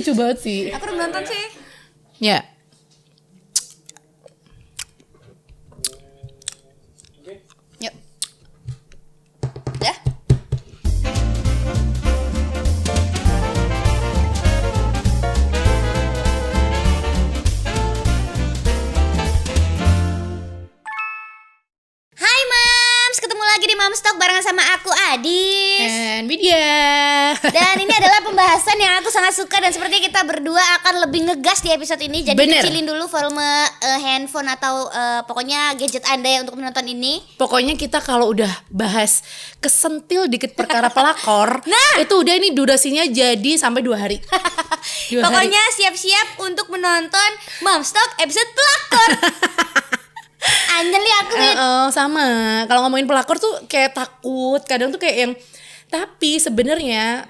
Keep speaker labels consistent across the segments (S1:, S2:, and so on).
S1: lucu banget sih.
S2: Aku udah nonton sih.
S1: Ya.
S2: Yuk. Ya. Hai Mams, ketemu lagi di Mams Talk barengan sama aku Adis.
S1: And Widya.
S2: Dan ini adalah pembahasan yang aku sangat suka dan sepertinya kita berdua akan lebih ngegas di episode ini. Jadi
S1: Bener.
S2: kecilin dulu volume handphone atau pokoknya gadget Anda ya untuk menonton ini.
S1: Pokoknya kita kalau udah bahas kesentil dikit perkara pelakor,
S2: Nah.
S1: itu udah ini durasinya jadi sampai 2 hari. 2 hari.
S2: Pokoknya siap-siap untuk menonton Mams Talk episode pelakor. Anjali aku Wid.
S1: Sama. Kalau ngomongin pelakor tuh kayak takut, kadang tuh kayak yang tapi sebenarnya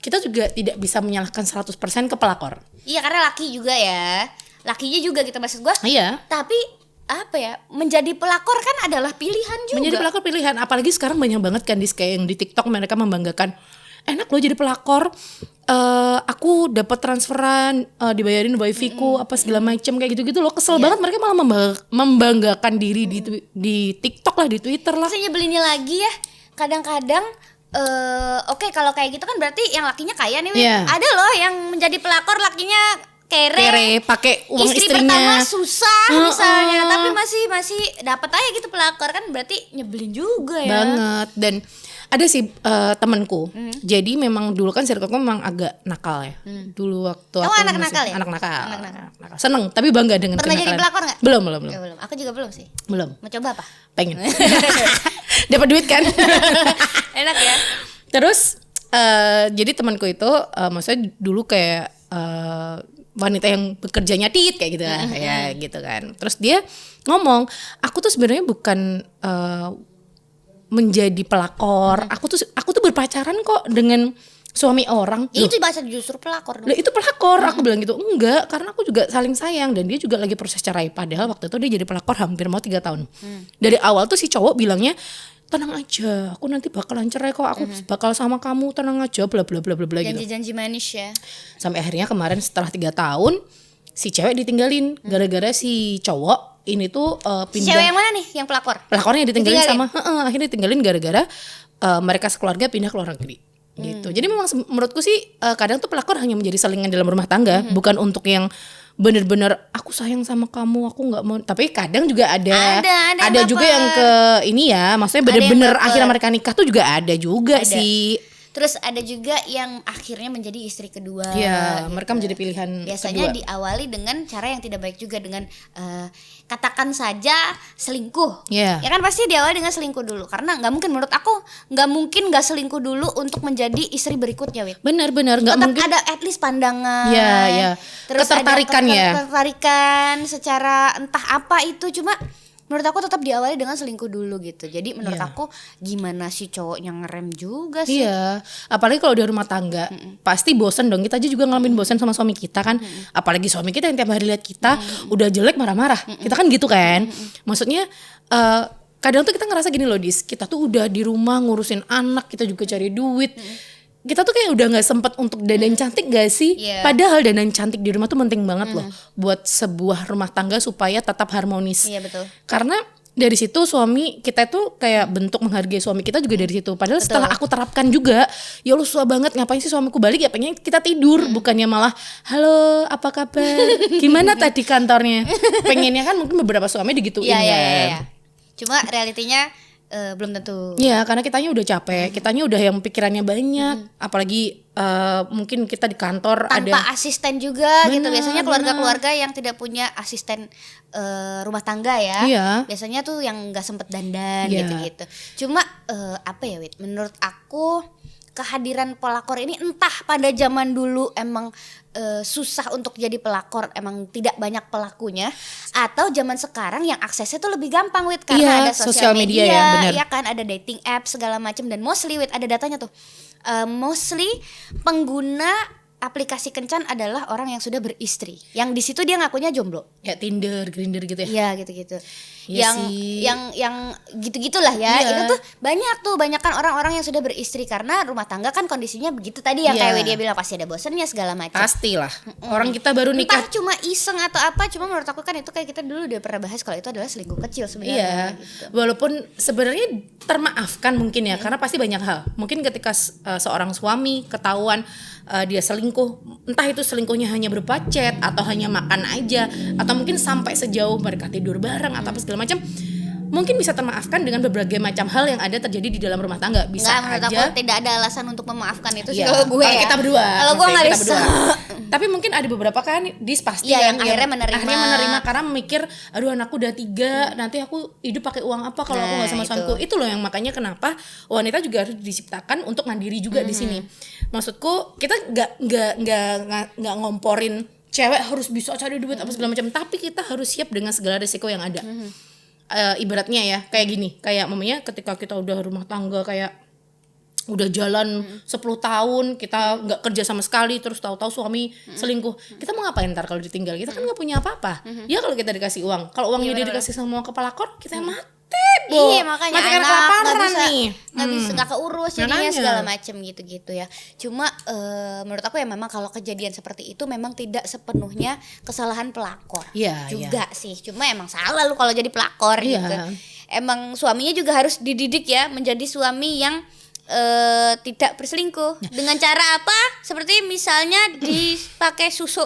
S1: kita juga tidak bisa menyalahkan 100% ke pelakor.
S2: Iya karena laki juga ya. Lakinya juga gitu maksud gue.
S1: Iya.
S2: Tapi apa ya, menjadi pelakor kan adalah pilihan juga.
S1: Menjadi pelakor pilihan, apalagi sekarang banyak banget kan kayak yang di TikTok mereka membanggakan, enak loh jadi pelakor. Aku dapat transferan, dibayarin wifi-ku apa segala macam kayak gitu-gitu loh. Kesel banget mereka malah membanggakan diri di TikTok lah, di Twitter lah.
S2: Terus nyebelinnya lagi ya, kadang-kadang oke, kalau kayak gitu kan berarti yang lakinya kaya nih Wid.
S1: Iya.
S2: Ada loh yang menjadi pelakor lakinya kere
S1: pakai uang
S2: istri
S1: istrinya.
S2: pertama susah misalnya, tapi masih dapat aja gitu pelakor, kan berarti nyebelin juga ya.
S1: Banget. Dan ada sih temanku. Jadi memang dulu kan circleku memang agak nakal ya. Dulu waktu
S2: Oh,
S1: aku
S2: anak
S1: masih
S2: nakal ya?
S1: anak nakal.
S2: Anak nakal.
S1: Seneng tapi bangga dengan
S2: Pernah jadi
S1: kenakalan.
S2: pelakor nggak?
S1: Belum.
S2: Ya, belum. Aku juga belum sih.
S1: Belum.
S2: Mau coba apa?
S1: Pengen. Dapat duit kan?
S2: Enak ya.
S1: Terus jadi temanku itu maksudnya dulu kayak wanita yang bekerjanya kayak gitu lah, ya gitu kan. Terus dia ngomong, aku tuh sebenarnya bukan menjadi pelakor. Aku tuh berpacaran kok dengan suami orang.
S2: Ya, itu bahasa justru pelakor dong.
S1: Lah itu pelakor, aku bilang gitu. Enggak, karena aku juga saling sayang dan dia juga lagi proses cerai. Padahal waktu itu dia jadi pelakor hampir mau 3 tahun. Dari awal tuh si cowok bilangnya, tenang aja, aku nanti bakalan cerai kok, aku bakal sama kamu, tenang aja, bla bla bla bla bla gitu.
S2: Janji-janji manis ya.
S1: Sampai akhirnya kemarin setelah 3 tahun si cewek ditinggalin gara-gara si cowok ini tuh
S2: Si
S1: pindah.
S2: cewek yang mana nih? Yang pelakor?
S1: Pelakornya ditinggalin
S2: Ditinggalin?
S1: sama akhirnya ditinggalin gara-gara mereka sekeluarga pindah ke luar negeri. Gitu. Jadi memang menurutku sih kadang tuh pelakor hanya menjadi selingan dalam rumah tangga, bukan untuk yang bener-bener aku sayang sama kamu, aku nggak mau. Tapi kadang juga ada juga
S2: baper.
S1: yang ke ini ya, maksudnya
S2: Ada yang
S1: bener-bener
S2: baper.
S1: akhirnya mereka nikah tuh juga ada juga
S2: Ada.
S1: sih.
S2: Terus ada juga yang akhirnya menjadi istri kedua.
S1: Iya,
S2: gitu.
S1: mereka menjadi pilihan
S2: Biasanya
S1: kedua.
S2: diawali dengan cara yang tidak baik juga, dengan katakan saja selingkuh.
S1: Iya.
S2: Ya kan pasti diawali dengan selingkuh dulu, karena nggak mungkin, menurut aku nggak mungkin nggak selingkuh dulu untuk menjadi istri berikutnya, Wit.
S1: Benar-benar nggak
S2: Tetap
S1: mungkin.
S2: ada at least pandangan.
S1: Iya, iya.
S2: Terus
S1: Ketertarikan
S2: ada
S1: ya.
S2: ketertarikan secara entah apa itu, cuma menurut aku tetap diawali dengan selingkuh dulu gitu. Jadi menurut
S1: Iya.
S2: aku gimana sih cowoknya ngerem juga sih.
S1: Iya, apalagi kalau di rumah tangga pasti bosen dong. Kita aja juga ngalamin bosen sama suami kita kan. Apalagi suami kita yang tiap hari lihat kita udah jelek marah-marah. Kita kan gitu kan. Maksudnya kadang tuh kita ngerasa gini loh, Dis. Kita tuh udah di rumah ngurusin anak, kita juga cari duit. Kita tuh kayak udah nggak sempet untuk dandan cantik gak sih?
S2: Iya.
S1: Padahal dandan cantik di rumah tuh penting banget loh buat sebuah rumah tangga supaya tetap harmonis.
S2: Iya, betul.
S1: Karena dari situ suami kita tuh kayak bentuk menghargai suami kita juga dari situ. Padahal setelah aku terapkan juga, ya Allah susah banget, ngapain sih suamiku balik, ya pengen kita tidur, bukannya malah halo apa kabar, gimana tadi kantornya. Pengennya kan mungkin beberapa suami digituin
S2: Iya,
S1: kan.
S2: iya. Cuma realitinya belum tentu.
S1: Iya, karena kitanya udah capek, kitanya udah yang pikirannya banyak, apalagi mungkin kita di kantor
S2: Tanpa
S1: ada
S2: asisten juga gitu.
S1: Benar,
S2: Biasanya keluarga-keluarga yang tidak punya asisten rumah tangga ya.
S1: Iya.
S2: Biasanya tuh yang nggak sempet dandan
S1: Iya.
S2: gitu-gitu. Cuma apa ya, Wit? Menurut aku kehadiran pelakor ini entah pada zaman dulu emang susah untuk jadi pelakor, emang tidak banyak pelakunya, atau zaman sekarang yang aksesnya tuh lebih gampang, Wit, karena
S1: Iya,
S2: ada sosial
S1: sosial media ya, benar.
S2: ya kan, ada dating app segala macam, dan mostly, Wit, ada datanya tuh. Mostly pengguna aplikasi kencan adalah orang yang sudah beristri, yang di situ dia ngakunya jomblo.
S1: Ya Tinder, Grindr gitu ya.
S2: Iya gitu-gitu.
S1: Iya
S2: yang
S1: sih.
S2: yang gitu-gitulah ya.
S1: Iya.
S2: Itu tuh banyak kan orang-orang yang sudah beristri karena rumah tangga kan kondisinya begitu tadi yang
S1: Iya.
S2: kayak dia bilang pasti ada bosannya segala macam.
S1: Pastilah. Orang kita baru
S2: Entah
S1: nikah.
S2: cuma iseng atau apa, cuma menurut aku kan itu kayak kita dulu udah pernah bahas kalau itu adalah selingkuh kecil sebenarnya.
S1: Iya.
S2: Gitu.
S1: Walaupun sebenarnya termaafkan mungkin ya, karena pasti banyak hal. Mungkin ketika seorang suami ketahuan dia selingkuh, entah itu selingkuhnya hanya berupa chat atau hanya makan aja, atau mungkin sampai sejauh mereka tidur bareng atau apa segala macam, mungkin bisa termaafkan dengan berbagai macam hal yang ada terjadi di dalam rumah tangga. Bisa
S2: Nggak, menurut
S1: aja.
S2: aku tidak ada alasan untuk memaafkan itu sih
S1: Iya,
S2: kalau gue ya.
S1: kita berdua.
S2: Kalau gue
S1: maksudnya
S2: nggak
S1: kita
S2: bisa.
S1: berdua. Tapi mungkin ada beberapa kan pasti
S2: Iya,
S1: kan
S2: yang akhirnya menerima.
S1: karena mikir, aduh anakku udah 3, nanti aku hidup pakai uang apa kalau aku nggak sama
S2: itu.
S1: suamiku. Itu loh yang makanya kenapa wanita juga harus diciptakan untuk mandiri juga di sini. Maksudku kita nggak ngomporin cewek harus bisa cari duit apa segala macam, tapi kita harus siap dengan segala risiko yang ada. Ibaratnya ya kayak gini, kayak mamanya ketika kita udah rumah tangga kayak udah jalan 10 tahun kita nggak kerja sama sekali, terus tahu-tahu suami selingkuh, kita mau ngapain ntar kalau ditinggal? Kita kan nggak punya apa-apa. Ya kalau kita dikasih uang, kalau uangnya dia dikasih semua ke pelakor, kita yang mati, Bo.
S2: Iya, makanya
S1: mati karena
S2: anak
S1: kelaparan
S2: nggak bisa,
S1: nih.
S2: nggak bisa, nggak keurus jadinya
S1: Makanya.
S2: segala macem gitu ya. Cuma menurut aku ya memang kalau kejadian seperti itu memang tidak sepenuhnya kesalahan pelakor.
S1: Iya,
S2: juga sih. Cuma emang salah lu kalau jadi pelakor
S1: Iya.
S2: gitu. Emang suaminya juga harus dididik ya menjadi suami yang tidak berselingkuh. Dengan cara apa? Seperti misalnya dipakai susu.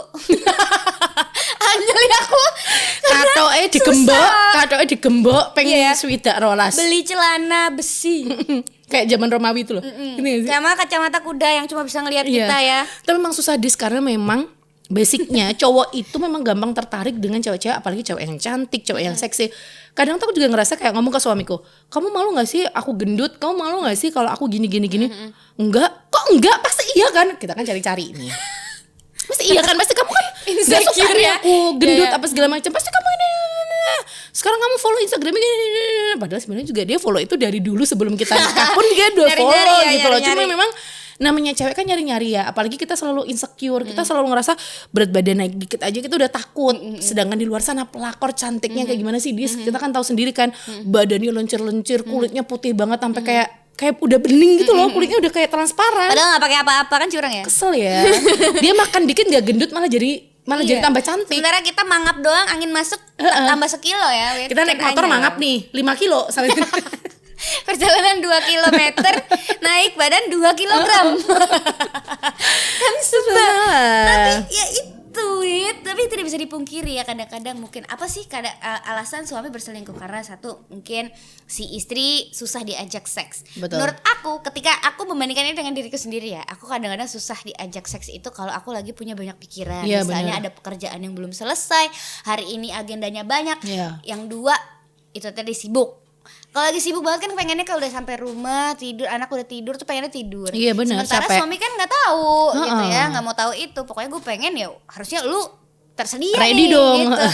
S2: Anjali aku
S1: katoke digembok pengen
S2: Iya.
S1: swidak rolas.
S2: beli celana besi.
S1: Kayak zaman Romawi itu loh. Gini nggak sih?
S2: Sama kacamata kuda yang cuma bisa ngelihat
S1: Iya.
S2: kita ya.
S1: Tapi memang susah karena memang basicnya cowok itu memang gampang tertarik dengan cewek-cewek, apalagi cewek yang cantik, cewek yang seksi. Kadang tuh aku juga ngerasa kayak ngomong ke suamiku, kamu malu nggak sih aku gendut? Kamu malu nggak sih kalau aku gini? Enggak, kok enggak? Pasti iya kan? Kita kan cari-cari ini. Pasti iya kan? Pasti kamu kan nggak suka nih
S2: ya.
S1: aku gendut
S2: Iya.
S1: apa segala macam. Pasti kamu ini. Sekarang kamu follow Instagramnya gini. Padahal sebenarnya juga dia follow itu dari dulu sebelum kita nikah pun dia udah
S2: Nyari-nyari
S1: follow
S2: ya,
S1: gitu loh. Cuma
S2: nyari-nyari.
S1: memang namanya cewek kan nyari-nyari ya, apalagi kita selalu insecure, kita selalu ngerasa berat badan naik dikit aja kita udah takut. Sedangkan di luar sana pelakor cantiknya kayak gimana sih dia, kita kan tahu sendiri kan, badannya lencir-lencir, kulitnya putih banget sampai kayak udah bening gitu loh, kulitnya udah kayak transparan.
S2: Padahal nggak pakai apa-apa kan curang ya.
S1: Kesel ya. Dia makan dikit gak gendut malah jadi
S2: Iya.
S1: tambah cantik.
S2: Sementara kita mangap doang, angin masuk tambah sekilo ya. Wit.
S1: Kita naik motor
S2: Ceritanya.
S1: mangap nih 5 kilo sampai
S2: Perjalanan 2 kilometer naik badan 2 kilogram. Kan susah. Tapi ya itu Wit. Tapi tidak bisa dipungkiri ya, kadang-kadang mungkin apa sih alasan suami berselingkuh karena satu mungkin si istri susah diajak seks.
S1: Betul.
S2: Menurut aku ketika aku membandingkannya dengan diriku sendiri ya, aku kadang-kadang susah diajak seks itu kalau aku lagi punya banyak pikiran.
S1: Iya,
S2: Misalnya
S1: benar.
S2: ada pekerjaan yang belum selesai, hari ini agendanya banyak.
S1: Iya.
S2: Yang dua itu tadi sibuk. Kalau lagi sibuk banget kan pengennya kalau udah sampai rumah tidur, anak udah tidur tuh pengennya tidur.
S1: Iya, benar,
S2: Sementara
S1: capek.
S2: suami kan nggak tahu gitu ya, nggak mau tahu itu. Pokoknya gue pengen ya harusnya lu tersedia
S1: Ready
S2: nih,
S1: dong.
S2: gitu.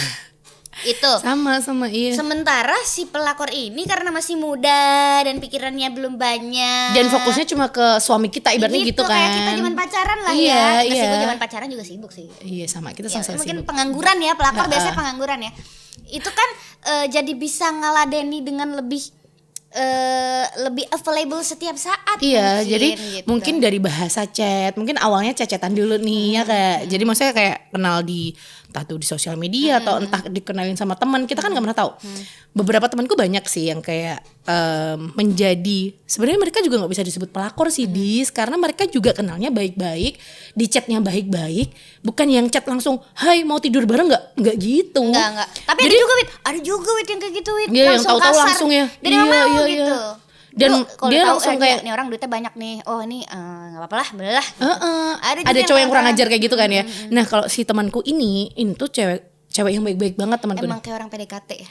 S2: Itu.
S1: sama iya.
S2: Sementara si pelakor ini karena masih muda dan pikirannya belum banyak.
S1: Dan fokusnya cuma ke suami kita ibaratnya gitu kan.
S2: Kayak kita zaman pacaran lah
S1: Iya,
S2: ya.
S1: iya.
S2: Gue zaman pacaran juga sibuk sih.
S1: Iya sama, kita
S2: Ya,
S1: sama-sama
S2: mungkin
S1: sibuk.
S2: pengangguran ya, pelakor biasanya pengangguran ya. Itu kan jadi bisa ngaladeni dengan lebih available setiap saat.
S1: Iya, jadi
S2: gitu.
S1: mungkin dari bahasa chat, mungkin awalnya chat-chatan dulu nih ya kayak. Jadi maksudnya kayak kenal entah tuh di sosial media atau entah dikenalin sama teman, kita kan nggak pernah tahu. Beberapa temanku banyak sih yang kayak menjadi, sebenarnya mereka juga nggak bisa disebut pelakor sih Dis, karena mereka juga kenalnya baik-baik, di chatnya baik-baik, bukan yang chat langsung, hai mau tidur bareng nggak gitu.
S2: Enggak. Tapi
S1: Jadi-
S2: ada juga Wit yang kayak gitu Wit.
S1: Iya, yang tahu-tahu
S2: kasar.
S1: langsung ya.
S2: Dan nggak
S1: Iya,
S2: mau
S1: iya,
S2: gitu.
S1: iya. Dan
S2: Kalau
S1: dia
S2: tahu,
S1: langsung
S2: nih,
S1: kayak
S2: nih orang duitnya banyak nih. Oh ini nggak apa-apa lah, belah.
S1: ada cowok yang kurang ajar kayak gitu kan ya. Nah kalau si temanku ini tuh cewek yang baik-baik banget temanku.
S2: Emang kayak orang PDKT ya.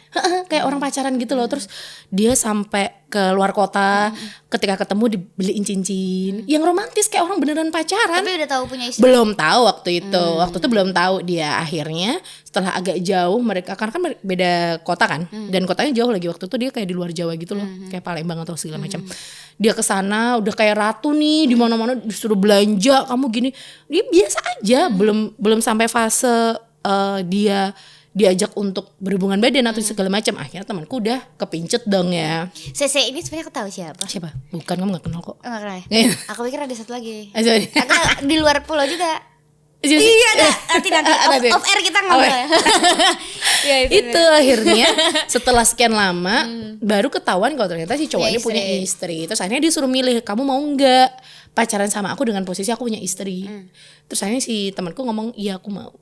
S1: Kayak orang pacaran gitu loh. Terus dia sampai ke luar kota, ketika ketemu dibeliin cincin yang romantis kayak orang beneran pacaran.
S2: Tapi udah tahu punya istri.
S1: Belum tahu waktu itu. Waktu itu belum tahu dia. Akhirnya setelah agak jauh mereka kan beda kota kan, dan kotanya jauh lagi. Waktu itu dia kayak di luar Jawa gitu loh, kayak Palembang atau segala macam. Dia ke sana udah kayak ratu nih, di mana-mana disuruh belanja, kamu gini. Dia biasa aja, belum sampai fase dia diajak untuk berhubungan badan atau segala macam, akhirnya temanku udah kepincut dong ya.
S2: CC ini sebenarnya aku tahu siapa.
S1: Siapa? Bukan, kamu gak kenal kok.
S2: Enggak kenal.
S1: Iya.
S2: Aku pikir ada satu lagi.
S1: Sorry.
S2: Aku di luar pulau juga.
S1: Iya,
S2: Nanti off air kita ngobrol ya. Ya,
S1: itu akhirnya setelah sekian lama baru ketahuan kalau ternyata si cowok ini punya istri. Terus akhirnya dia suruh milih, kamu mau nggak pacaran sama aku dengan posisi aku punya istri. Terus akhirnya si temanku ngomong, iya aku mau.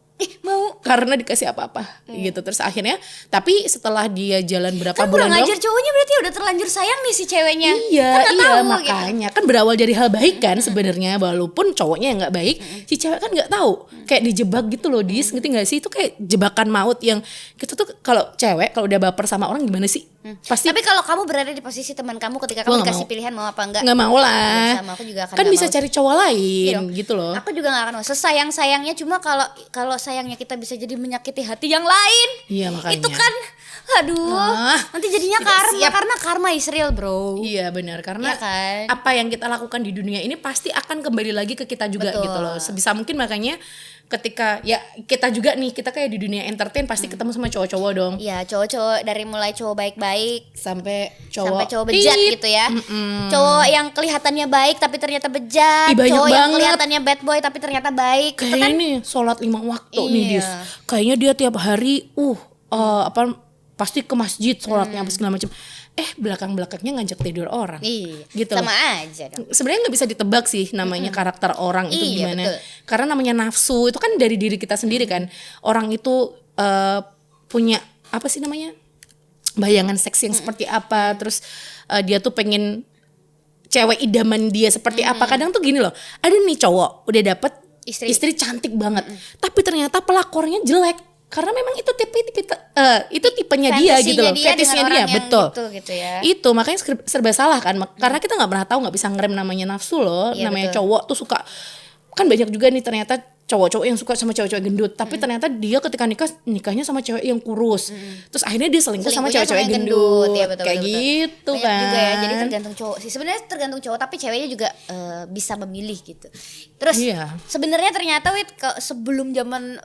S2: Mau
S1: Karena dikasih apa-apa gitu. Terus akhirnya, tapi setelah dia jalan berapa
S2: kan
S1: bulan
S2: kurang
S1: dong,
S2: ajar cowoknya, berarti udah terlanjur sayang nih si ceweknya.
S1: Iya,
S2: kan nggak tahu,
S1: makanya kan berawal dari hal baik kan sebenarnya, walaupun cowoknya yang nggak baik, si cewek kan nggak tahu, kayak dijebak gitu loh, Dis, ngerti nggak sih? Itu kayak jebakan maut yang kita tuh kalau cewek kalau udah baper sama orang gimana sih? Pasti.
S2: Tapi kalau kamu berada di posisi teman kamu ketika
S1: Gua
S2: kamu
S1: nggak
S2: dikasih
S1: mau.
S2: pilihan mau apa enggak?
S1: Nggak mau lah.
S2: Sama aku juga akan
S1: Kan
S2: nggak
S1: bisa
S2: mau.
S1: cari cowok lain
S2: Iya.
S1: gitu loh.
S2: Aku juga gak akan mau. Sesayang-sayangnya cuma kalau sayangnya kita bisa jadi menyakiti hati yang lain.
S1: Iya, makanya.
S2: Itu kan aduh, nanti jadinya karma karma is real, bro.
S1: Iya benar, karena
S2: Iya kan?
S1: apa yang kita lakukan di dunia ini pasti akan kembali lagi ke kita juga.
S2: Betul.
S1: Gitu loh. Sebisa mungkin, makanya ketika ya kita juga nih, kita kayak di dunia entertain pasti ketemu sama cowok-cowok dong,
S2: Iya, cowok-cowok dari mulai cowok baik-baik
S1: sampai
S2: sampai cowok bejat gitu ya. Cowok yang kelihatannya baik tapi ternyata bejat.
S1: Ih, banyak
S2: Cowok yang
S1: banget.
S2: kelihatannya bad boy tapi ternyata baik. Itu
S1: Kayak
S2: kan
S1: ini sholat 5 waktu nih,
S2: Iya.
S1: Dis. Kayaknya dia tiap hari pasti ke masjid sholatnya apa segala macam. Belakang-belakangnya ngajak tidur orang.
S2: iya,
S1: Gitu
S2: sama
S1: loh.
S2: aja dong.
S1: Sebenarnya nggak bisa ditebak sih namanya karakter orang itu
S2: Iya,
S1: gimana.
S2: betul.
S1: Karena namanya nafsu itu kan dari diri kita sendiri kan. Orang itu punya apa sih namanya, bayangan seks yang seperti apa. Terus dia tuh pengen cewek idaman dia seperti apa. Kadang tuh gini loh, ada nih cowok udah dapet istri cantik banget, tapi ternyata pelakornya jelek. Karena memang itu tipenya dia gitu loh, fetishnya dia, betul.
S2: Gitu ya.
S1: Itu makanya serba salah kan, karena kita nggak pernah tahu, nggak bisa ngerem namanya nafsu loh.
S2: Iya,
S1: Namanya
S2: betul.
S1: cowok tuh suka, kan banyak juga nih ternyata cowok-cowok yang suka sama cewek-cewek gendut, tapi ternyata dia ketika nikahnya sama cewek yang kurus, terus akhirnya dia selingkuh sama
S2: Selingkuhnya
S1: cewek-cewek
S2: yang
S1: gendut,
S2: Iya, betul,
S1: kayak
S2: betul.
S1: gitu
S2: Banyak
S1: kan.
S2: juga ya, jadi tergantung cowok sih. Sebenarnya tergantung cowok, tapi ceweknya juga bisa memilih gitu. Terus
S1: Iya.
S2: sebenarnya ternyata sebelum zaman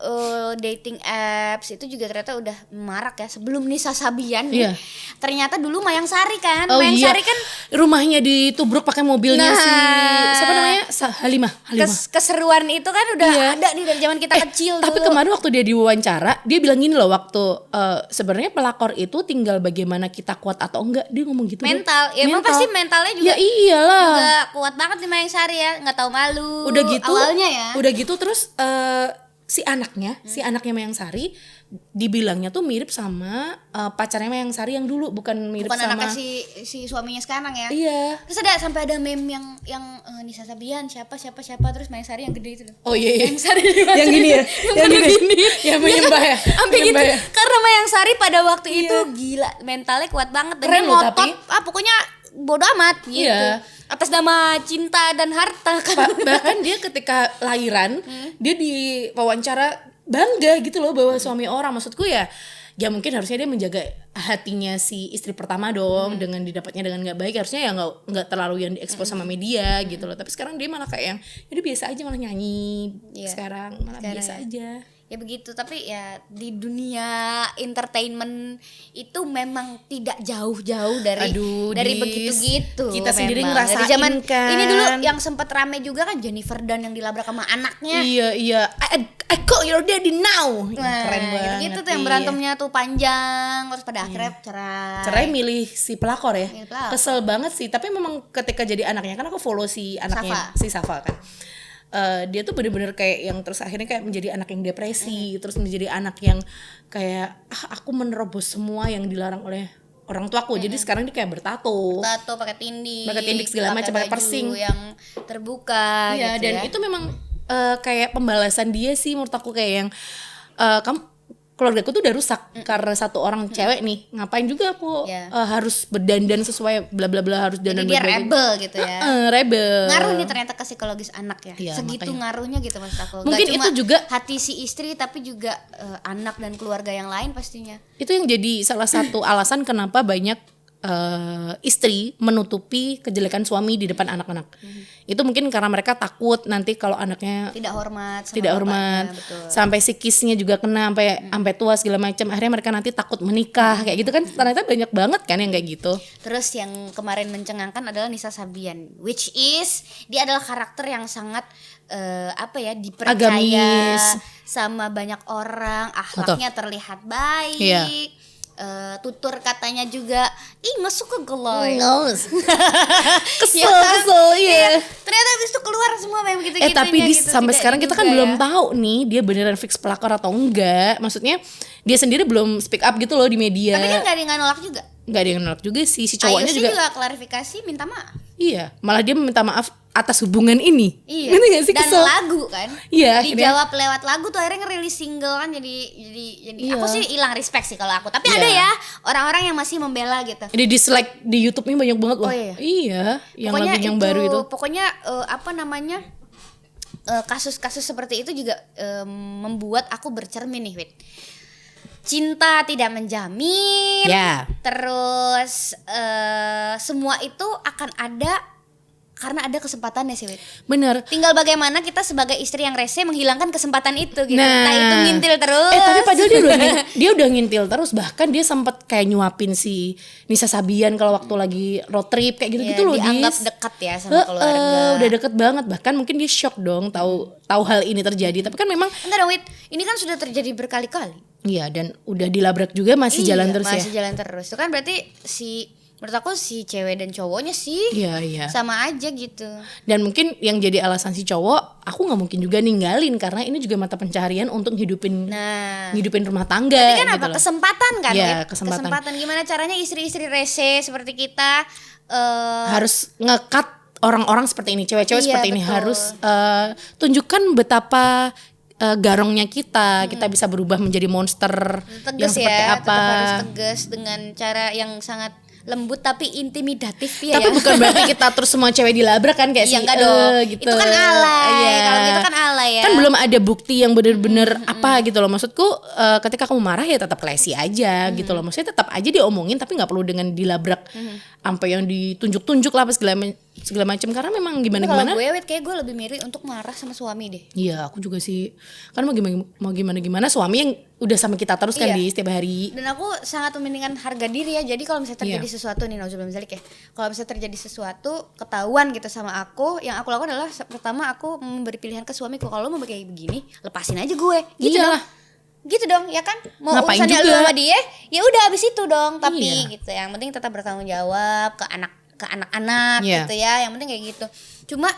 S2: dating apps itu juga ternyata udah marak ya. Sebelum Nisa Sabian nih,
S1: Iya.
S2: ternyata dulu Mayang Sari kan.
S1: Oh
S2: Mayang
S1: iya,
S2: Sari kan
S1: rumahnya ditubruk pakai mobilnya
S2: Nah.
S1: si siapa namanya, Halimah.
S2: keseruan itu kan udah
S1: Iya.
S2: ada nih dari zaman kita kecil
S1: Tapi
S2: dulu.
S1: kemarin waktu dia diwawancara, dia bilang gini loh, waktu sebenarnya pelakor itu tinggal bagaimana kita kuat atau enggak, dia ngomong gitu.
S2: Mental, ya emang pasti mentalnya juga.
S1: Ya iyalah.
S2: Juga kuat banget nih Mayang Sari ya, nggak tahu malu.
S1: Udah gitu,
S2: awalnya ya.
S1: Udah gitu terus si anaknya Mayang Sari dibilangnya tuh mirip sama pacarnya Mayang Sari yang dulu, bukan mirip
S2: Bukan
S1: sama.
S2: anaknya si suaminya sekarang ya.
S1: Iya.
S2: Terus sampai ada meme yang Nisa Sabian siapa terus Mayang Sari yang gede itu loh.
S1: Oh iya.
S2: Mayang Sari
S1: yang gini ya. yang gini. Yang menyembah ya.
S2: Sampai gitu.
S1: Menyembah ya.
S2: Karena Mayang Sari pada waktu itu gila, mentalnya kuat banget dan
S1: Keren
S2: dia
S1: loh,
S2: ngotot.
S1: tapi.
S2: Pokoknya bodo amat gitu.
S1: Iya.
S2: Atas nama cinta dan harta kan.
S1: Bahkan dia ketika lahiran dia diwawancara bangga gitu loh bahwa suami orang, maksudku ya mungkin harusnya dia menjaga hatinya si istri pertama dong, dengan didapatnya dengan nggak baik, harusnya ya nggak terlalu yang diekspos sama media gitu loh. Tapi sekarang dia malah kayak yang jadi biasa aja, malah nyanyi.
S2: Iya.
S1: Sekarang malah
S2: Sekarang
S1: biasa
S2: ya.
S1: aja.
S2: Ya begitu, tapi ya di dunia entertainment itu memang tidak jauh-jauh dari
S1: Aduh,
S2: dari
S1: Dis,
S2: begitu-gitu.
S1: kita sendiri
S2: memang.
S1: ngerasain
S2: Dari zaman
S1: kan.
S2: ini dulu yang sempat rame juga kan Jennifer Dunn yang dilabrak sama anaknya.
S1: Iya. I call your daddy now.
S2: Nah,
S1: Keren banget.
S2: gitu tuh yang berantemnya tuh panjang, terus pada akhirnya
S1: Cerai milih si pelakor ya.
S2: Milih pelakor.
S1: Kesel banget sih, tapi memang ketika jadi anaknya, kan aku follow si anaknya,
S2: Safa.
S1: si Safa kan. Dia tuh bener-bener kayak yang terus akhirnya kayak menjadi anak yang depresi, terus menjadi anak yang kayak aku menerobos semua yang dilarang oleh orang tuaku. Jadi sekarang dia kayak bertato.
S2: tato pakai tindik
S1: Segala macam, pakai
S2: baju
S1: piercing.
S2: yang terbuka
S1: Iya,
S2: gitu
S1: dan
S2: ya.
S1: itu memang kayak pembalasan dia sih menurut aku, kayak yang keluargaku tuh udah rusak karena satu orang cewek nih, ngapain juga aku
S2: Iya.
S1: harus berdandan sesuai bla bla bla, harus
S2: Jadi
S1: dandan
S2: dia
S1: bla bla bla.
S2: rebel gitu ya.
S1: Rebel.
S2: Ngaruh nih ternyata ke psikologis anak ya.
S1: Iya,
S2: Segitu
S1: makanya.
S2: ngaruhnya gitu maksud aku.
S1: Mungkin
S2: Nggak cuma
S1: itu juga-
S2: hati si istri tapi juga anak dan keluarga yang lain pastinya.
S1: Itu yang jadi salah satu alasan kenapa banyak istri menutupi kejelekan suami di depan anak-anak. Itu mungkin karena mereka takut nanti kalau anaknya
S2: Tidak hormat sama
S1: tidak
S2: bapaknya,
S1: hormat,
S2: betul.
S1: sampai psikisnya juga kena sampai tua segala macam. Akhirnya mereka nanti takut menikah kayak gitu kan. Ternyata banyak banget kan yang kayak gitu.
S2: Terus yang kemarin mencengangkan adalah Nisa Sabian, which is dia adalah karakter yang sangat dipercaya
S1: Agamis.
S2: sama banyak orang, akhlaknya terlihat baik.
S1: Iya.
S2: Tutur katanya juga nggak suka geloy.
S1: Kesel
S2: Iya. Ternyata habis itu keluar semua kayak begitu-gitunya
S1: tapi
S2: gitu.
S1: sampai
S2: Tidak
S1: sekarang kita kan
S2: diduga
S1: belum
S2: ya.
S1: tahu nih dia beneran fix pelakor atau enggak. Maksudnya dia sendiri belum speak up gitu loh di media.
S2: Tapi kan nggak ada yang nolak juga.
S1: Nggak ada yang nolak juga sih, si cowoknya
S2: Ayu
S1: juga.
S2: klarifikasi minta maaf.
S1: Iya, malah dia meminta maaf atas hubungan ini.
S2: Iya.
S1: Ngerti gak sih,
S2: Dan
S1: kesel?
S2: lagu kan.
S1: Iya, akhirnya.
S2: Dijawab lewat lagu tuh akhirnya ngerilis single kan jadi
S1: Iya.
S2: aku sih hilang respect sih kalau aku. Tapi
S1: Iya.
S2: ada ya orang-orang yang masih membela gitu.
S1: Di dislike di YouTube-nya banyak banget loh.
S2: Oh, iya.
S1: Iya, yang
S2: Pokoknya
S1: lagu yang baru itu.
S2: Pokoknya kasus-kasus seperti itu juga membuat aku bercermin nih, Wit. Cinta tidak menjamin.
S1: Ya.
S2: Terus semua itu akan ada karena ada kesempatannya sih, Wit.
S1: Bener.
S2: Tinggal bagaimana kita sebagai istri yang rese menghilangkan kesempatan itu gitu.
S1: Nah.
S2: Entah itu ngintil terus.
S1: Tapi padahal dia udah ngintil terus. Bahkan dia sempat kayak nyuapin si Nisa Sabian kalau waktu lagi road trip kayak gitu-gitu loh.
S2: Dianggap
S1: Dis.
S2: dekat ya sama keluarga.
S1: Udah deket banget. Bahkan mungkin dia shock dong tahu hal ini terjadi. Tapi kan memang
S2: Entar dong, Wit. Ini kan sudah terjadi berkali-kali.
S1: iya, dan udah dilabrak juga masih jalan terus
S2: masih
S1: ya.
S2: jalan terus. Itu kan berarti menurut aku si cewek dan cowoknya sih
S1: Iya.
S2: sama aja gitu.
S1: Dan mungkin yang jadi alasan si cowok, aku nggak mungkin juga ninggalin karena ini juga mata pencaharian untuk ngidupin rumah tangga.
S2: Tapi kan
S1: gitu
S2: apa
S1: loh.
S2: kesempatan kan?
S1: Iya,
S2: Wit?
S1: kesempatan.
S2: Gimana caranya istri-istri rese seperti kita
S1: Harus ngekat orang-orang seperti ini, cewek-cewek
S2: Iya,
S1: seperti ini
S2: betul.
S1: harus tunjukkan betapa garongnya kita bisa berubah menjadi monster yang
S2: tegas
S1: seperti
S2: ya,
S1: apa.
S2: tetap harus tegas dengan cara yang sangat lembut tapi intimidatif ya.
S1: Tapi bukan berarti kita terus semua cewek dilabrak kan kayak
S2: Iya,
S1: si
S2: enggak dong.
S1: gitu.
S2: Itu kan alay.
S1: Iya.
S2: Kalau gitu kan alay ya.
S1: Kan belum ada bukti yang bener-bener apa gitu loh. Maksudku ketika kamu marah ya tetap classy aja gitu loh. Maksudnya tetap aja diomongin tapi nggak perlu dengan dilabrak sampai yang ditunjuk-tunjuk lah apa segala macam karena memang
S2: Tapi
S1: gimana-gimana.
S2: kalau gue, Wit, kayak gue lebih mirip untuk marah sama suami deh.
S1: Iya, aku juga sih. Kan mau gimana suami yang udah sama kita terus kan
S2: Iya.
S1: di setiap hari.
S2: Dan aku sangat mementingkan harga diri ya. Jadi kalau misalnya terjadi
S1: Iya.
S2: sesuatu nih, nauzubillah min dzalik ya. Kalau misalnya terjadi sesuatu ketahuan gitu sama aku, yang aku lakukan adalah pertama aku memberi pilihan ke suamiku, kalau lo mau kayak begini, lepasin aja gue. Gitu
S1: Iyalah.
S2: dong. Gitu dong, ya kan? Mau
S1: Ngapain
S2: urusannya
S1: juga?
S2: lu sama dia, ya udah habis itu dong. Tapi
S1: Iya.
S2: gitu. Yang penting tetap bertanggung jawab ke anak-anak
S1: Iya.
S2: gitu ya. Yang penting kayak gitu. Cuma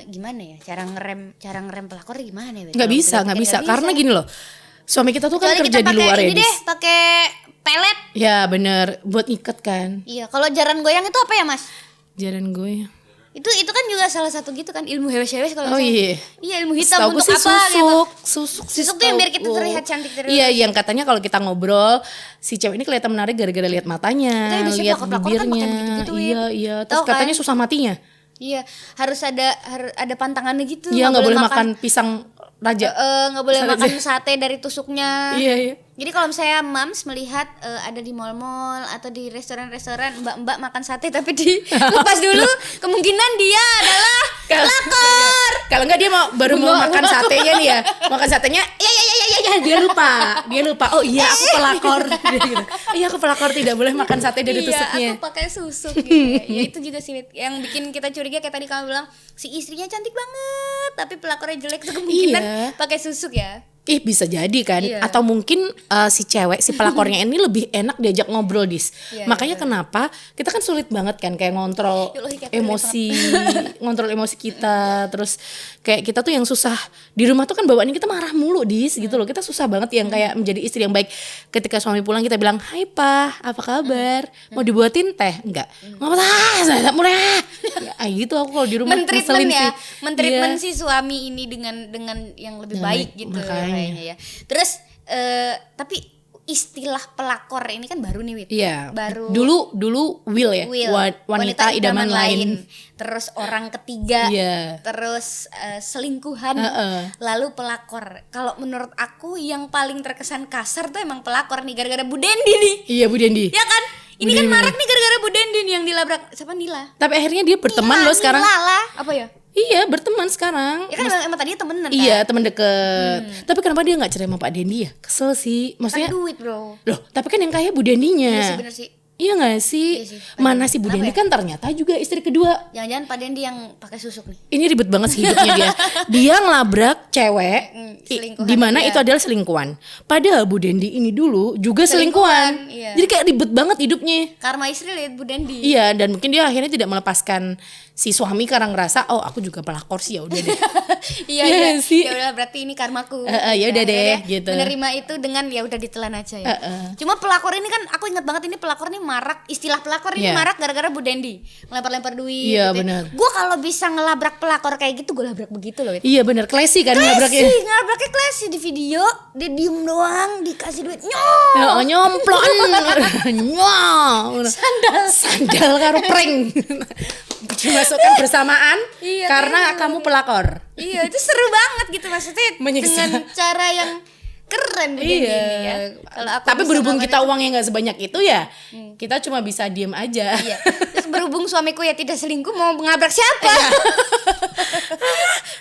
S2: gimana ya? Cara ngerem pelakor gimana ya?
S1: Nggak bisa. Karena gini loh. Suami kita tuh kan
S2: Kecuali
S1: kerja
S2: kita
S1: di luar
S2: pakai
S1: ya.
S2: ini deh,
S1: Dis.
S2: pakai pelet.
S1: Ya bener, buat ikat kan.
S2: Iya, kalau jaran goyang itu apa ya, Mas?
S1: Jaran gue.
S2: Itu kan juga salah satu gitu kan, ilmu hewes-hewes kalau
S1: Oh
S2: misalnya.
S1: iya.
S2: Iya, ilmu hitam
S1: Setahu gue
S2: untuk
S1: sih
S2: apa gitu.
S1: susuk sih
S2: Susuk tuh yang biar kita
S1: setahu
S2: terlihat
S1: gue.
S2: cantik terus.
S1: Iya, yang katanya kalau kita ngobrol si cewek ini kelihatan menarik gara-gara lihat matanya,
S2: Tapi biasanya
S1: lihat
S2: pelakor-pelakor kan
S1: bibirnya.
S2: pakai begitu-gitu, Win.
S1: Iya.
S2: Tahu
S1: Terus katanya
S2: kan?
S1: susah matinya.
S2: Iya, harus ada pantangannya gitu.
S1: Iya, nggak boleh makan pisang raja.
S2: Nggak boleh
S1: Pisang
S2: makan
S1: raja.
S2: sate dari tusuknya.
S1: Iya.
S2: Jadi kalau misalnya mams melihat ada di mall-mall atau di restoran-restoran mbak-mbak makan sate tapi dilepas dulu, kemungkinan dia adalah pelakor.
S1: Kalau enggak dia baru mau makan satenya nih ya. Makan satenya, ya dia lupa. Oh iya aku pelakor. Dia gitu. Iya aku pelakor tidak boleh makan sate dari tusuknya.
S2: Iya, aku pakai susuk gitu. Ya itu juga sih yang bikin kita curiga kayak tadi kamu bilang si istrinya cantik banget tapi pelakornya jelek itu kemungkinan
S1: Iya.
S2: pakai susuk ya.
S1: Bisa jadi kan.
S2: Iya.
S1: Atau mungkin si pelakornya ini lebih enak diajak ngobrol, Dis.
S2: Iya,
S1: Makanya kenapa kita kan sulit banget kan kayak ngontrol
S2: Ya Allah, kayak
S1: ngontrol emosi kita. Terus kayak kita tuh yang susah di rumah tuh kan bawaannya kita marah mulu, Dis, gitu loh. Kita susah banget yang kayak menjadi istri yang baik. Ketika suami pulang kita bilang, "Hai, Pa, apa kabar? Mau dibuatin teh?" Enggak. Enggak mulai. Ya, gitu aku kalau di rumah
S2: Men-treatment
S1: ngeselin
S2: ya,
S1: sih.
S2: men-treatment
S1: Iya.
S2: si suami ini dengan yang lebih baik gitu
S1: makanya.
S2: kayaknya ya. Terus tapi istilah pelakor ini kan baru nih, Wit.
S1: Iya.
S2: Baru
S1: Dulu Will ya.
S2: Will,
S1: Wanita idaman lain.
S2: Terus orang ketiga.
S1: Iya.
S2: Terus selingkuhan. Lalu pelakor. Kalau menurut aku yang paling terkesan kasar tuh emang pelakor nih gara-gara Bu Dendi nih.
S1: Iya Bu Dendi.
S2: Ya kan? Ini kan marak nih gara-gara Bu Dendi nih yang dilabrak siapa Nila.
S1: Tapi akhirnya dia berteman loh sekarang.
S2: Nila lah, apa ya?
S1: Iya berteman sekarang.
S2: Ya kan emang tadinya temenan kan?
S1: Iya teman deket. Tapi kenapa dia nggak cerai sama Pak Dendi ya? Kesel sih. Maksudnya
S2: Kan duit bro.
S1: loh tapi kan yang kaya Bu Dendinya.
S2: Iya sih bener sih.
S1: Iya gak sih?
S2: Iya sih,
S1: Mana si Bu Dendi kan ternyata juga istri kedua.
S2: Jangan-jangan Pak Dendi yang pakai susuk nih.
S1: Ini ribet banget sih hidupnya dia. Dia ngelabrak cewek
S2: selingkuhan
S1: di mana
S2: dia.
S1: itu adalah selingkuhan. Padahal Bu Dendi ini dulu juga selingkuhan.
S2: Iya.
S1: Jadi kayak ribet banget hidupnya.
S2: Karma istri lihat Bu Dendi.
S1: Iya, dan mungkin dia akhirnya tidak melepaskan si suami karena ngerasa oh aku juga pelakor sih ya udah deh.
S2: Iya
S1: Iya
S2: iya.
S1: sih.
S2: Ya udah berarti ini karmaku.
S1: Ya udah deh, gitu.
S2: Menerima itu dengan ya udah ditelan aja ya. Cuma pelakor ini kan aku ingat banget ini pelakor ini marak, istilah pelakor ini
S1: Iya.
S2: marak gara-gara Bu Dendi. Ngelempar-lempar duit
S1: Iya,
S2: gitu.
S1: benar.
S2: Gue kalau bisa ngelabrak pelakor kayak gitu gue labrak begitu loh.
S1: Iya benar, classy kan ngelabraknya.
S2: Ngelabraknya classy di video, dia diem doang dikasih duit. Nyok.
S1: Ya, nyomploan. Nyok. Sandal karo prank. Dimasukkan bersamaan
S2: Iya,
S1: karena kamu pelakor.
S2: Iya itu seru banget gitu maksudnya
S1: Menyiksa.
S2: dengan cara yang keren Bu Dendi
S1: Iya.
S2: ini ya. Kalau aku
S1: Tapi
S2: bisa
S1: berhubung
S2: ngelakuin
S1: kita
S2: itu-
S1: uangnya nggak sebanyak itu ya, kita cuma bisa diem aja.
S2: Iya. Terus berhubung suamiku ya tidak selingkuh mau mengabrak siapa?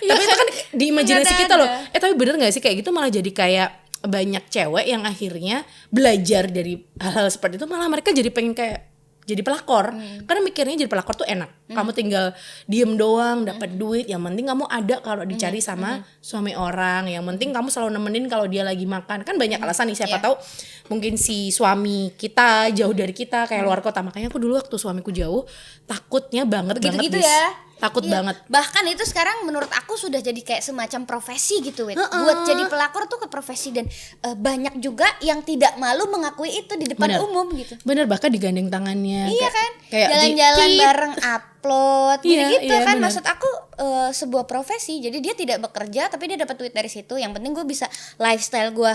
S1: Tapi itu kan di imajinasi
S2: Nggak
S1: kita loh.
S2: ada.
S1: Tapi bener nggak sih kayak gitu malah jadi kayak banyak cewek yang akhirnya belajar dari hal-hal seperti itu malah mereka jadi pengen kayak jadi pelakor. Karena mikirnya jadi pelakor tuh enak. Kamu tinggal diem doang, dapat duit. Yang penting kamu ada kalau dicari sama suami orang. Yang penting kamu selalu nemenin kalau dia lagi makan. Kan banyak alasan nih siapa
S2: Iya.
S1: tahu mungkin si suami kita jauh dari kita kayak luar kota. Makanya aku dulu waktu suamiku jauh takutnya banget
S2: Begitu-gitu
S1: Dis.
S2: ya.
S1: Takut
S2: Iya.
S1: banget.
S2: Bahkan itu sekarang menurut aku sudah jadi kayak semacam profesi gitu, Wit. Buat jadi pelakor tuh ke profesi dan banyak juga yang tidak malu mengakui itu di depan
S1: Bener.
S2: umum gitu.
S1: Bener, bahkan digandeng tangannya.
S2: Iya
S1: kayak-
S2: kan?
S1: kayak
S2: Jalan-jalan
S1: di-
S2: bareng upload
S1: Iya,
S2: gitu
S1: iya,
S2: kan.
S1: bener.
S2: Maksud aku sebuah profesi. Jadi dia tidak bekerja tapi dia dapat duit dari situ. Yang penting gue bisa lifestyle gue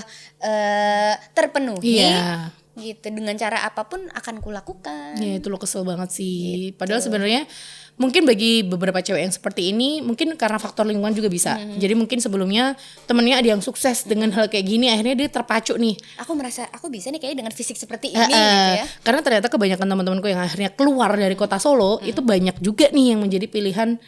S2: terpenuhi.
S1: Iya.
S2: Gitu dengan cara apapun akan kulakukan.
S1: Ya itu lo kesel banget sih.
S2: Gitu.
S1: Padahal sebenarnya mungkin bagi beberapa cewek yang seperti ini mungkin karena faktor lingkungan juga bisa. Jadi mungkin sebelumnya temennya ada yang sukses dengan hal kayak gini, akhirnya dia terpacu nih.
S2: Aku merasa aku bisa nih kayaknya dengan fisik seperti ini gitu ya.
S1: Karena ternyata kebanyakan teman-temanku yang akhirnya keluar dari kota Solo itu banyak juga nih yang menjadi pilihan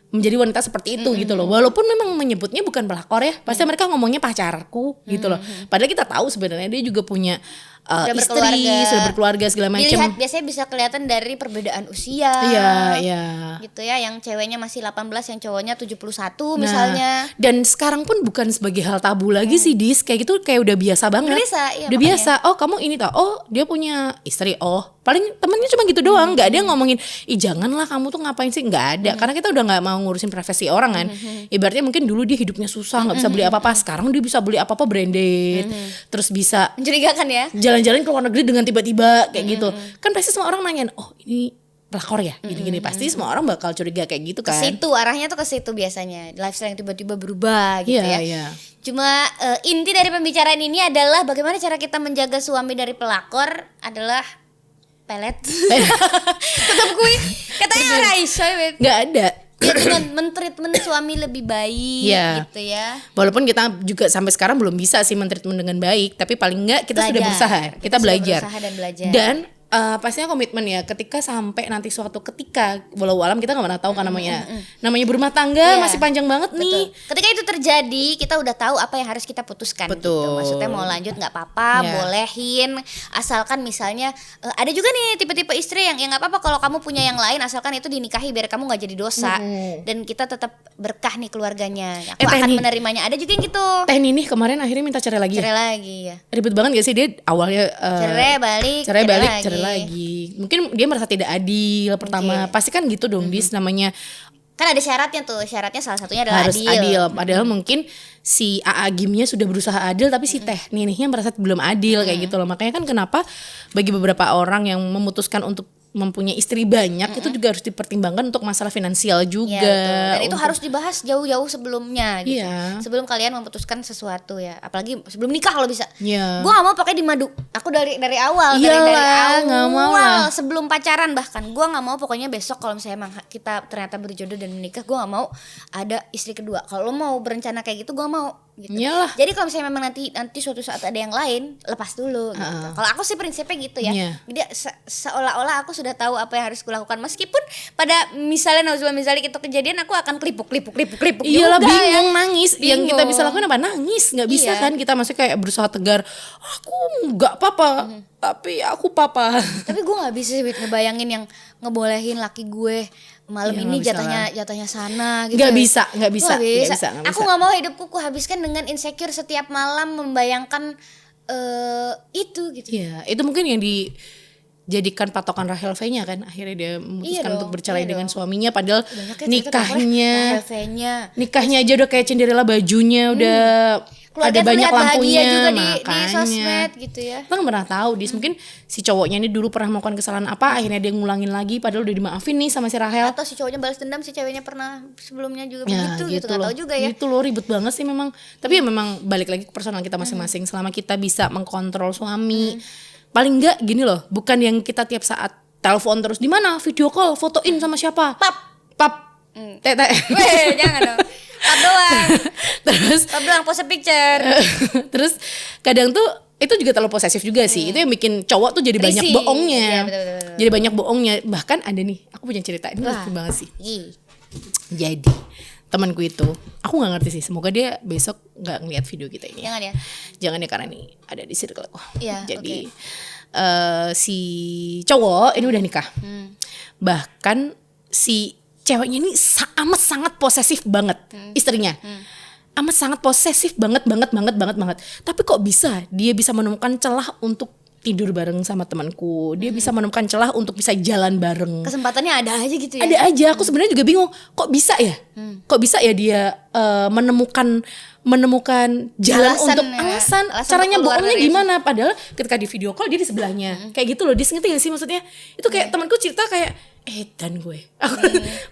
S1: menjadi wanita seperti itu gitu loh. Walaupun memang menyebutnya bukan pelakor ya, pasti mereka ngomongnya pacarku gitu loh. Padahal kita tahu sebenarnya dia juga punya
S2: Sudah
S1: istri,
S2: berkeluarga.
S1: sudah berkeluarga segala macam.
S2: Dilihat biasanya bisa kelihatan dari perbedaan usia.
S1: Iya, iya.
S2: Gitu ya, yang ceweknya masih 18, yang cowoknya 71 misalnya.
S1: Dan sekarang pun bukan sebagai hal tabu lagi sih Dis, kayak gitu kayak udah biasa banget.
S2: Udah biasa, iya,
S1: Udah
S2: makanya.
S1: biasa. Oh kamu ini tau, oh dia punya istri, oh paling temennya cuma gitu doang, nggak ada yang ngomongin, ih janganlah kamu tuh ngapain sih, nggak ada. Karena kita udah nggak mau ngurusin privasi orang kan. Ibaratnya mungkin dulu dia hidupnya susah, nggak bisa beli apa-apa, sekarang dia bisa beli apa-apa branded, terus bisa
S2: Mencurigakan ya.
S1: jalan-jalan ke luar negeri dengan tiba-tiba kayak gitu. Kan pasti semua orang nanyain, oh ini pelakor ya, gini-gini. Pasti semua orang bakal curiga kayak gitu
S2: Ke
S1: kan.
S2: situ arahnya tuh ke situ biasanya. Lifestyle yang tiba-tiba berubah gitu
S1: Iya,
S2: ya.
S1: iya.
S2: Cuma inti dari pembicaraan ini adalah bagaimana cara kita menjaga suami dari pelakor adalah pelet. Tetap gue katanya Raisa Wit.
S1: Nggak ada.
S2: Ya dengan mentreatment suami lebih baik
S1: Iya.
S2: gitu ya.
S1: Walaupun kita juga sampai sekarang belum bisa sih mentreatment dengan baik, tapi paling enggak kita sudah
S2: Belajar.
S1: berusaha, kita
S2: sudah
S1: belajar.
S2: berusaha dan belajar.
S1: Dan pastinya komitmen ya, ketika sampai nanti suatu ketika walau alam kita nggak pernah tahu kan namanya berumah tangga
S2: Iya.
S1: masih panjang banget nih.
S2: Betul. Ketika itu terjadi, kita udah tahu apa yang harus kita putuskan.
S1: Betul.
S2: Gitu. Maksudnya mau lanjut nggak apa-apa,
S1: Iya.
S2: bolehin. Asalkan misalnya ada juga nih tipe-tipe istri yang ya nggak apa-apa kalau kamu punya yang lain, asalkan itu dinikahi biar kamu nggak jadi dosa dan kita tetap berkah nih keluarganya. Aku akan
S1: Teh nih.
S2: menerimanya. Ada juga yang gitu.
S1: Teh Nini kemarin akhirnya minta cerai lagi.
S2: Cerai lagi ya.
S1: Ribet banget gak sih dia awalnya
S2: Cerai balik,
S1: cerai balik, cerai lagi. Mungkin dia merasa tidak adil pertama.
S2: Mungkin.
S1: Pasti kan gitu dong, Dis, namanya
S2: Kan ada syaratnya tuh. Syaratnya salah satunya adalah
S1: harus
S2: adil.
S1: adil. Padahal mungkin si AA Gimnya sudah berusaha adil, tapi si Teh Ninihnya merasa belum adil kayak gitu loh. Makanya kan kenapa bagi beberapa orang yang memutuskan untuk mempunyai istri banyak itu juga harus dipertimbangkan untuk masalah finansial juga.
S2: Ya, betul. Dan itu
S1: Untuk-
S2: harus dibahas jauh-jauh sebelumnya gitu.
S1: Iya.
S2: Sebelum kalian memutuskan sesuatu ya. Apalagi sebelum nikah kalau bisa.
S1: Iya.
S2: Gue gak mau pakai di madu. Aku dari awal,
S1: Iyalah,
S2: dari
S1: nggak mau
S2: awal
S1: lah.
S2: sebelum pacaran bahkan gue nggak mau pokoknya besok kalau misalnya emang kita ternyata berjodoh dan menikah, gue nggak mau ada istri kedua. Kalau lo mau berencana kayak gitu, gue mau gitu.
S1: Iyalah.
S2: Jadi kalau misalnya memang nanti suatu saat ada yang lain, lepas dulu gitu. Kalau aku sih prinsipnya gitu ya.
S1: Iya.
S2: Jadi seolah-olah aku sudah tahu apa yang harus kulakukan, meskipun pada misalnya itu kejadian, aku akan klipuk.
S1: Iyalah,
S2: Yaudah,
S1: bingung, nangis. Yang
S2: Bingung.
S1: kita bisa lakukan apa? Nangis. Nggak bisa
S2: Iya.
S1: kan kita masih kayak berusaha tegar. Aku nggak apa-apa, tapi aku papa.
S2: Tapi gue nggak bisa sih Wit, ngebayangin yang ngebolehin laki gue malam
S1: Iya,
S2: ini
S1: nggak bisa
S2: jatahnya sana gitu.
S1: Nggak
S2: ya.
S1: bisa, nggak bisa,
S2: Nggak
S1: nggak bisa, nggak
S2: Aku
S1: bisa.
S2: nggak mau hidupku kuhabiskan dengan insecure setiap malam membayangkan itu gitu.
S1: Iya, itu mungkin yang dijadikan patokan Rahel V-nya kan. Akhirnya dia memutuskan
S2: Iya
S1: untuk
S2: dong,
S1: bercerai
S2: iya
S1: dengan
S2: dong.
S1: suaminya, padahal
S2: Banyak ya
S1: nikahnya
S2: nikahnya
S1: aja udah kayak Cinderella, bajunya udah ada banyak lampunya,
S2: juga di
S1: makanya.
S2: sosmed gitu ya.
S1: Kita nggak pernah tahu mungkin si cowoknya ini dulu pernah melakukan kesalahan apa, akhirnya dia ngulangin lagi padahal udah dimaafin nih sama si Rahel.
S2: Atau si cowoknya balas dendam, si ceweknya pernah sebelumnya juga
S1: Ya,
S2: begitu gitu, nggak
S1: loh.
S2: tahu juga ya.
S1: Gitu loh, ribet banget sih memang. Tapi ya memang balik lagi ke personal kita masing-masing. Selama kita bisa mengkontrol suami, paling enggak gini loh, bukan yang kita tiap saat telepon terus, di mana video call, fotoin sama siapa, pap tete.
S2: Weh, jangan dong. Pap doang.
S1: Terus
S2: Pap doang pose picture.
S1: terus kadang tuh itu juga terlalu posesif juga sih. Itu yang bikin cowok tuh jadi banyak
S2: Risih.
S1: bohongnya.
S2: Iya, betul.
S1: Jadi banyak bohongnya. Bahkan ada nih, aku punya cerita ini
S2: Wah.
S1: lucu banget sih.
S2: Ih.
S1: Jadi temanku itu, aku nggak ngerti sih. Semoga dia besok nggak ngeliat video kita ini.
S2: Jangan ya.
S1: Jangan ya, karena ini ada di circle aku.
S2: Iya,
S1: Jadi si cowok ini udah nikah. Bahkan si ceweknya ini amat sangat posesif banget, istrinya. Amat sangat posesif banget. Tapi kok bisa dia bisa menemukan celah untuk tidur bareng sama temanku. Dia bisa menemukan celah untuk bisa jalan bareng.
S2: Kesempatannya ada aja gitu ya.
S1: Ada aja, aku sebenarnya juga bingung, kok bisa ya? Kok bisa ya dia menemukan jalan
S2: Alasan
S1: untuk
S2: ya.
S1: alasan
S2: Alasan
S1: caranya
S2: untuk keluar
S1: bohongnya
S2: dari-
S1: gimana? Padahal ketika di video call dia di sebelahnya, kayak gitu loh. Dia ngerti gak sih maksudnya? Itu kayak temanku cerita kayak dan gue, aku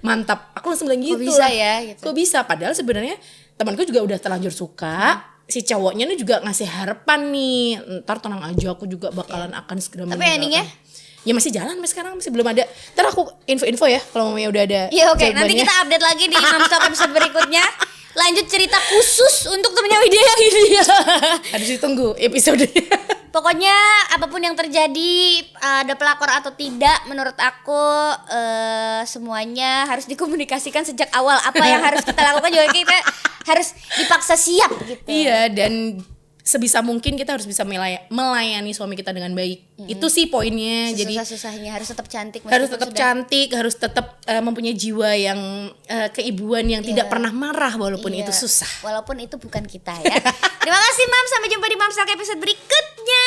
S1: mantap, aku langsung bilang gitu.
S2: bisa
S1: lah.
S2: ya, gitu.
S1: Kok bisa? Padahal sebenarnya temanku juga udah terlanjur suka. Si cowoknya nih juga ngasih harapan nih, ntar tenang aja, aku juga bakalan akan segera
S2: Tapi
S1: meninggalkan.
S2: endingnya?
S1: Ya masih jalan sampai sekarang, masih belum ada. Ntar aku info-info ya kalau mamanya udah ada.
S2: Iya oke, nanti
S1: jawabannya.
S2: kita update lagi di Mamstop episode berikutnya. Lanjut cerita khusus untuk temennya Widya yang ini.
S1: Harus ditunggu episodenya.
S2: Pokoknya apapun yang terjadi, ada pelakor atau tidak, menurut aku semuanya harus dikomunikasikan sejak awal. Apa yang harus kita lakukan juga kita harus dipaksa siap gitu.
S1: Iya, dan sebisa mungkin kita harus bisa melayani suami kita dengan baik. Itu sih poinnya. Jadi
S2: Susah-susahnya harus tetap cantik.
S1: harus
S2: meskipun
S1: tetap
S2: sudah-
S1: cantik, harus tetap mempunyai jiwa yang keibuan yang tidak pernah marah walaupun
S2: Iya,
S1: itu susah.
S2: Walaupun itu bukan kita ya. Terima kasih Mam, sampai jumpa di Mamstalk episode berikutnya.